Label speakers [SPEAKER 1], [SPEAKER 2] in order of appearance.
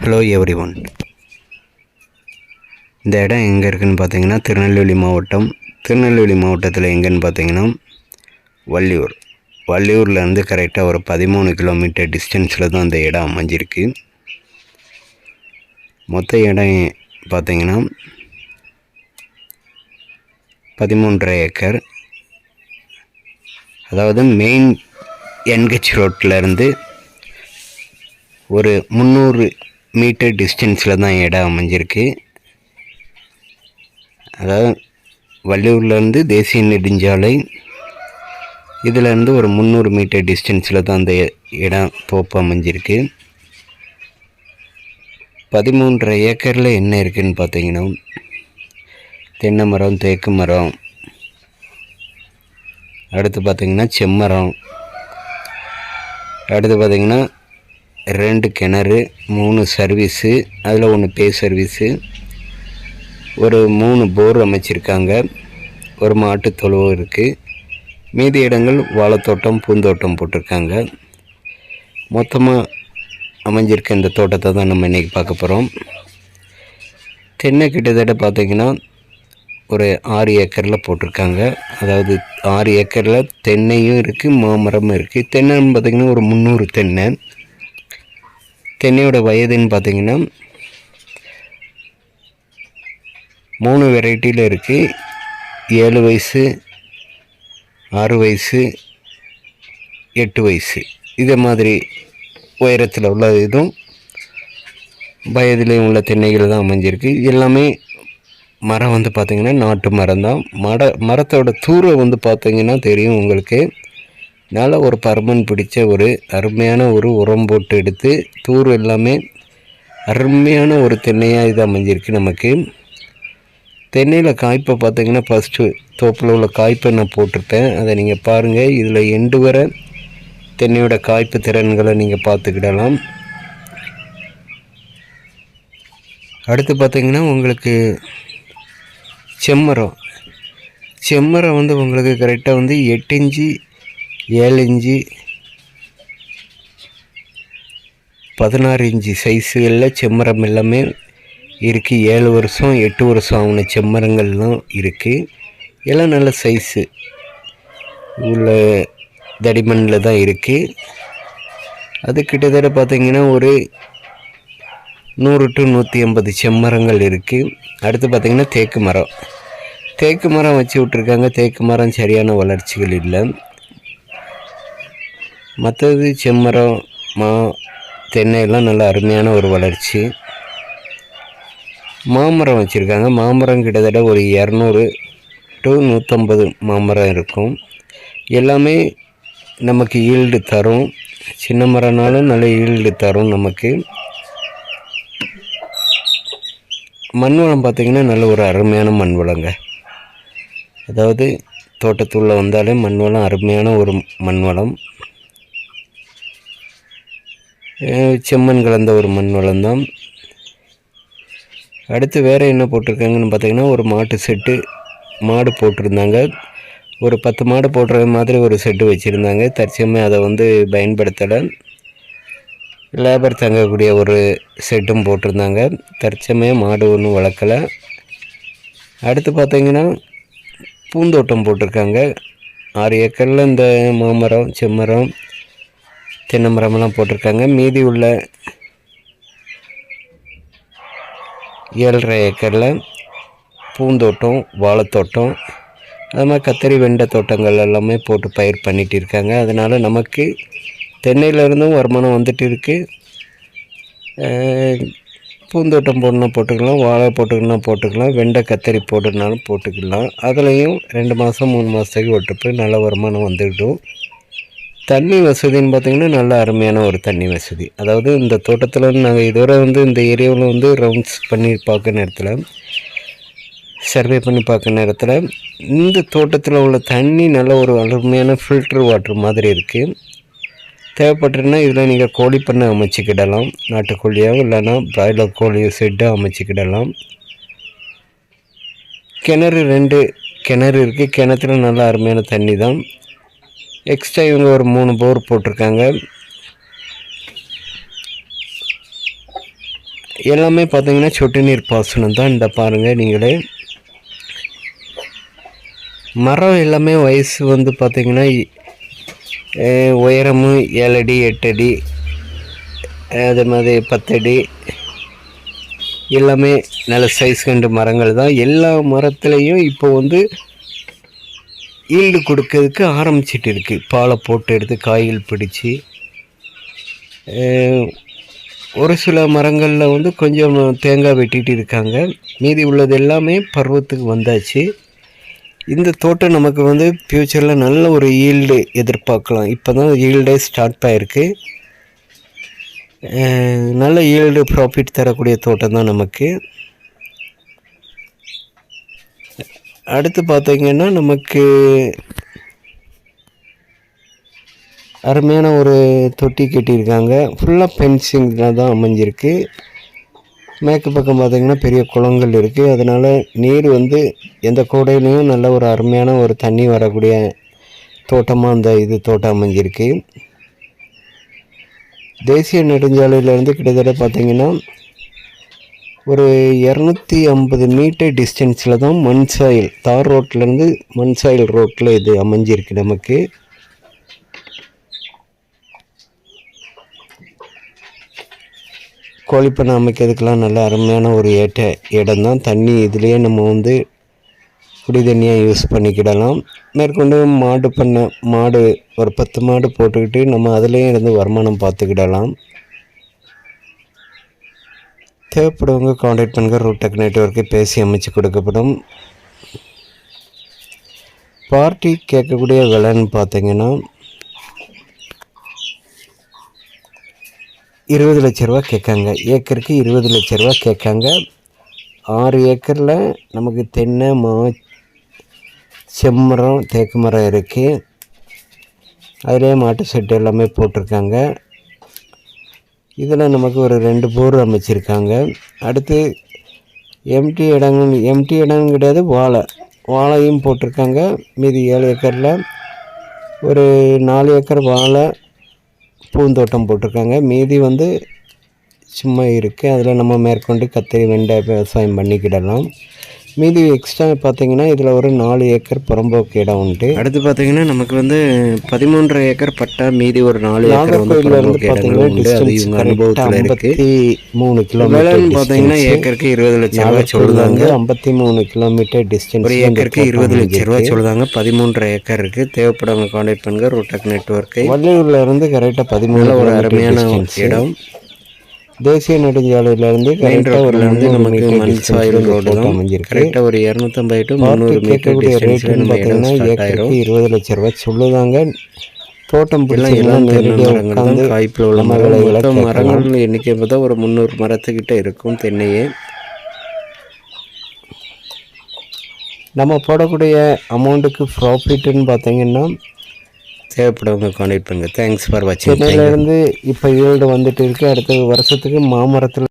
[SPEAKER 1] Hello every one. இந்த இடம் எங்கே இருக்குதுன்னு பார்த்தீங்கன்னா திருநெல்வேலி மாவட்டத்தில் எங்கேன்னு பார்த்தீங்கன்னா வள்ளியூர்லேருந்து கரெக்டாக ஒரு 13 கிலோமீட்டர் டிஸ்டன்ஸில் தான் அந்த இடம் அமைஞ்சிருக்கு. மொத்த இடம் பார்த்தீங்கன்னா 13.5 ஏக்கர். அதாவது மெயின் என்ஹெச் ரோட்லேருந்து ஒரு 300 மீட்டர் டிஸ்டன்ஸில் தான் இடம் அமைஞ்சிருக்கு. அதாவது வள்ளியூர்லேருந்து தேசிய நெடுஞ்சாலை இதிலேருந்து ஒரு 300 மீட்டர் டிஸ்டன்ஸில் தான் அந்த இடம் தோப்பு அமைஞ்சிருக்கு. 13.5 ஏக்கரில் என்ன இருக்குதுன்னு பார்த்தீங்கன்னா தென்னை மரம், தேக்கு மரம், அடுத்து பார்த்திங்கன்னா செம்மரம், அடுத்து பார்த்திங்கன்னா 2 கிணறு, 3 சர்வீஸு, அதில் 1 பே சர்வீஸு, ஒரு 3 போர் அமைச்சிருக்காங்க, ஒரு மாட்டு தொழுவம் இருக்குது. மீதி இடங்கள் வாழைத்தோட்டம், பூந்தோட்டம் போட்டிருக்காங்க. மொத்தமாக அமைஞ்சிருக்க இந்த தோட்டத்தை தான் நம்ம இன்றைக்கி பார்க்க போகிறோம். தென்னை கிட்டத்தட்ட பார்த்திங்கன்னா ஒரு 6 ஏக்கரில் போட்டிருக்காங்க. அதாவது 6 ஏக்கரில் தென்னையும் இருக்குது, மாமரமும் இருக்குது. தென்னைன்னு பார்த்திங்கன்னா ஒரு 300 தென்னை. தென்னையோட வயதுன்னு பார்த்திங்கன்னா 3 வெரைட்டியில் இருக்குது. 7 வயசு, 6 வயசு, 8 வயசு, இதே மாதிரி உயரத்தில் உள்ள இதுவும் வயதிலையும் உள்ள தென்னைகள் தான் அமைஞ்சிருக்கு. எல்லாமே மரம் வந்து பார்த்திங்கன்னா நாட்டு மரம் தான். மரத்தோட தூரம் வந்து பார்த்திங்கன்னா தெரியும் உங்களுக்கு. நல்ல ஒரு பருமன் பிடிச்ச ஒரு அருமையான ஒரு உரம் போட்டு எடுத்து தூர் எல்லாமே அருமையான ஒரு தென்னையாக இது அமைஞ்சிருக்கு நமக்கு. தென்னையில் காய்ப்பை பார்த்திங்கன்னா ஃபஸ்ட்டு தோப்பில் உள்ள காய்ப்பை நான் போட்டிருப்பேன், அதை நீங்கள் பாருங்கள். இதில் எண்டு வர தென்னையோட காய்ப்பு திறன்களை நீங்கள் பார்த்துக்கிடலாம். அடுத்து பார்த்திங்கன்னா உங்களுக்கு செம்மரம் வந்து உங்களுக்கு கரெக்டாக வந்து 8 இன்ச்சு, 7 இன்ச்சு, 16 இன்ச்சு சைஸுகளில் செம்மரம் எல்லாமே இருக்குது. 7 வருஷம் 8 வருஷம் ஆகுன செம்மரங்கள்லாம் இருக்குது. எல்லாம் நல்ல சைஸு உள்ள தடிமண்ணில் தான் இருக்குது. அது கிட்டத்தட்ட பார்த்திங்கன்னா ஒரு 100 to 150 செம்மரங்கள் இருக்குது. அடுத்து பார்த்திங்கன்னா தேக்கு மரம் வச்சு விட்ருக்காங்க. தேக்கு மரம் சரியான வளர்ச்சிகள் இல்லை. மற்றது செம்மரம், தென்னையெல்லாம் நல்ல அருமையான ஒரு வளர்ச்சி. மாமரம் வச்சுருக்காங்க. மாமரம் கிட்டத்தட்ட ஒரு 200 to 150 மாமரம் இருக்கும். எல்லாமே நமக்கு ஈல்டு தரும். சின்ன மரம்னாலும் நல்ல ஈல்டு தரும் நமக்கு. மண் வளம் பார்த்திங்கன்னா நல்ல ஒரு அருமையான மண் வளங்க. அதாவது தோட்டத்துள்ளே வந்தாலே மண் வளம் அருமையான ஒரு மண் வளம். செம்மண் கலந்த ஒரு மண் வளம் தான். அடுத்து வேறு என்ன போட்டிருக்காங்கன்னு பார்த்திங்கன்னா ஒரு மாடு போட்டிருந்தாங்க. ஒரு 10 மாடு போடுற மாதிரி ஒரு செட்டு வச்சுருந்தாங்க. தற்சமயம் அதை வந்து பயன்படுத்தலை. லேபர் தங்கக்கூடிய ஒரு செட்டும் போட்டிருந்தாங்க. தற்சமயம் மாடு ஒன்றும் வளர்க்கலை. அடுத்து பார்த்திங்கன்னா பூந்தோட்டம் போட்டிருக்காங்க. 6 ஏக்கரில் இந்த மாமரம், செம்மரம், தென்னை மரமெல்லாம் போட்டிருக்காங்க. மீதி உள்ள 7.5 ஏக்கரில் பூந்தோட்டம், வாழைத்தோட்டம், அது மாதிரி கத்தரி, வெண்டை தோட்டங்கள் எல்லாமே போட்டு பயிர் பண்ணிகிட்டு இருக்காங்க. அதனால் நமக்கு தென்னையிலேருந்தும் வருமானம் வந்துட்டு இருக்குது. பூந்தோட்டம் போடணும் போட்டுக்கலாம், வாழை போட்டுக்கலாம், வெண்டை, கத்தரி போட்டுனாலும் போட்டுக்கலாம். அதுலேயும் 2 மாதம் 3 மாதத்துக்கு ஒட்டுப்பு நல்ல வருமானம் வந்துக்கிட்டும். தண்ணி வசதின்னு பார்த்திங்கன்னா நல்ல அருமையான ஒரு தண்ணி வசதி. அதாவது இந்த தோட்டத்தில் நாங்கள் இதுவரை வந்து இந்த ஏரியாவில் வந்து ரவுண்ட்ஸ் பண்ணி பார்க்க நேரத்தில், சர்வே பண்ணி பார்க்க நேரத்தில் இந்த தோட்டத்தில் உள்ள தண்ணி நல்ல ஒரு அருமையான ஃபில்டர் வாட்டர் மாதிரி இருக்குது. தேவைப்பட்டுருன்னா இதில் நீங்கள் கோழி பண்ணை அமைச்சிக்கிடலாம். நாட்டுக்கோழியாக இல்லைன்னா பிராய்லர் கோழியோ செட்டாக அமைச்சிக்கிடலாம். கிணறு 2 கிணறு இருக்குது. கிணத்துல நல்ல அருமையான தண்ணி தான். எக்ஸ்ட்ரா இவங்க ஒரு 3 போர் போட்டிருக்காங்க. எல்லாமே பார்த்திங்கன்னா சொட்டு நீர் பாசனம் தான். இந்த பாருங்கள் நீங்களே, மரம் எல்லாமே வயசு வந்து பார்த்திங்கன்னா உயரமும் 7 அடி 8 அடி, அது மாதிரி 10 அடி, எல்லாமே நல்ல சைஸ் கண்டு மரங்கள் தான். எல்லா மரத்துலேயும் இப்போ வந்து ஈல்டு கொடுக்கறதுக்கு ஆரம்பிச்சிட்டு இருக்குது. பாலை போட்டு எடுத்து காய்கள் பிடிச்சி, ஒரு சில மரங்களில் வந்து கொஞ்சம் தேங்காய் வெட்டிட்டு இருக்காங்க. மீதி உள்ளது எல்லாமே பருவத்துக்கு வந்தாச்சு. இந்த தோட்டம் நமக்கு வந்து ஃப்யூச்சரில் நல்ல ஒரு ஈல்டு எதிர்பார்க்கலாம். இப்போ தான் ஈல்டே ஸ்டார்ட் ஆகிருக்கு. நல்ல ஈல்டு ப்ராஃபிட் தரக்கூடிய தோட்டம் தான் நமக்கு. அடுத்து பார்த்திங்கன்னா நமக்கு அருமையான ஒரு தொட்டி கட்டியிருக்காங்க. ஃபுல்லாக பென்சிங்கில் தான் அமைஞ்சிருக்கு. மேற்கு பக்கம் பார்த்திங்கன்னா பெரிய குளங்கள் இருக்குது. அதனால் நீர் வந்து எந்த கோடையிலையும் நல்ல ஒரு அருமையான ஒரு தண்ணி வரக்கூடிய தோட்டமாக அந்த தோட்டம் அமைஞ்சிருக்கு. தேசிய நெடுஞ்சாலையிலேருந்து கிட்டத்தட்ட பார்த்திங்கன்னா ஒரு 250 மீட்டர் டிஸ்டன்ஸில் தான் மண் சாயில், தார் ரோட்லேருந்து மண் சாயில் ரோட்டில் இது அமைஞ்சிருக்கு. நமக்கு கோழிப்பண்ணை அமைக்கிறதுக்கெலாம் நல்ல அருமையான ஒரு ஏற்ற இடம் தான். தண்ணி இதுலேயே நம்ம வந்து குடி தண்ணியாக யூஸ் பண்ணிக்கிடலாம். மேற்கொண்டு மாடு ஒரு 10 மாடு போட்டுக்கிட்டு நம்ம அதுலேயும் இருந்து வருமானம் பார்த்துக்கிடலாம். தேவைப்படுவங்க காண்டாக்ட் பண்ணுங்கள். ரூடெக் நெட்வொர்க்கு பேசி அமைச்சு கொடுக்கப்படும். பார்ட்டி கேட்கக்கூடிய விலைன்னு பார்த்தீங்கன்னா 20 லட்ச ரூபா கேட்காங்க. ஏக்கருக்கு 20 லட்ச ரூபா கேட்காங்க. 6 ஏக்கரில் நமக்கு தென்னை, செம்மரம், தேக்கு மரம் இருக்குது. அதிலே மாட்டு செட்டு எல்லாமே போட்டிருக்காங்க. இதில் நமக்கு ஒரு 2 போர் அமைச்சிருக்காங்க. அடுத்து எம்டி இடம் கிடையாது, வாழையும் போட்டிருக்காங்க. மீதி 7 ஏக்கரில் ஒரு 4 ஏக்கர் வாழை பூந்தோட்டம் போட்டிருக்காங்க. மீதி வந்து சும்மா இருக்குது. அதில் நம்ம மேற்கொண்டு கத்திரி, வெண்டை விவசாயம் பண்ணிக்கிடலாம். மீதி எக்ஸ்ட்ரா பார்த்திங்கன்னா இதில் ஒரு 4 ஏக்கர் புறம்போக்கு இடம் உண்டு. அடுத்து பார்த்திங்கன்னா நமக்கு வந்து 13.5 ஏக்கர் பட்டா, மீதி ஒரு 4 ஏக்கர் வந்து புறம்போக்கு இடங்கள் உண்டு. அது இவங்க அனுபவத்தில் இருக்குது. 53 கிலோமீட்டர் பார்த்திங்கன்னா ஏக்கருக்கு 20 லட்ச ரூபா சொல்லுதாங்க. 53 கிலோமீட்டர் டிஸ்டன்ஸ், ஒரு ஏக்கருக்கு 20 லட்ச ரூபா சொல்லுதாங்க. 13.5 ஏக்கர் இருக்குது. தேவைப்படுறவங்க கான்டாக்ட் பண்ணுங்கள். ரூடெக் நெட்வொர்க்கு வள்ளியூரில் இருந்து கரெக்டாக 13 ஒரு அருமையான இடம். தேசிய நெடுஞ்சாலையிலேருந்து கரெக்டாக ஒரு நமக்கு மண் சாயில் ரோடு தான் அமைஞ்சிருக்கு. கரெக்டாக ஒரு 250 to 300 மீட்டர் டிஸ்டன்ஸில் பார்த்தீங்கன்னா ஏக்கருக்கு 20 லட்ச ரூபா சொல்லுதாங்க. தோட்டம் பிடிச்ச எல்லாம் நேரடியாக வந்து காய்ப்பில் உள்ள மரங்கள் எண்ணிக்கை பார்த்தா ஒரு 300 மரத்துக்கிட்ட இருக்கும் தென்னையே. நம்ம போடக்கூடிய அமௌண்ட்டுக்கு ப்ராஃபிட்டுன்னு பார்த்தீங்கன்னா தேவைப்படுவங்க கான்டாக்ட் பண்ணுங்கள். தேங்க்ஸ் ஃபார் வாட்சிங். சென்னையிலேருந்து இப்போ ஈல்டு வந்துட்டு இருக்குது. அடுத்த வருஷத்துக்கு மாமரத்தில்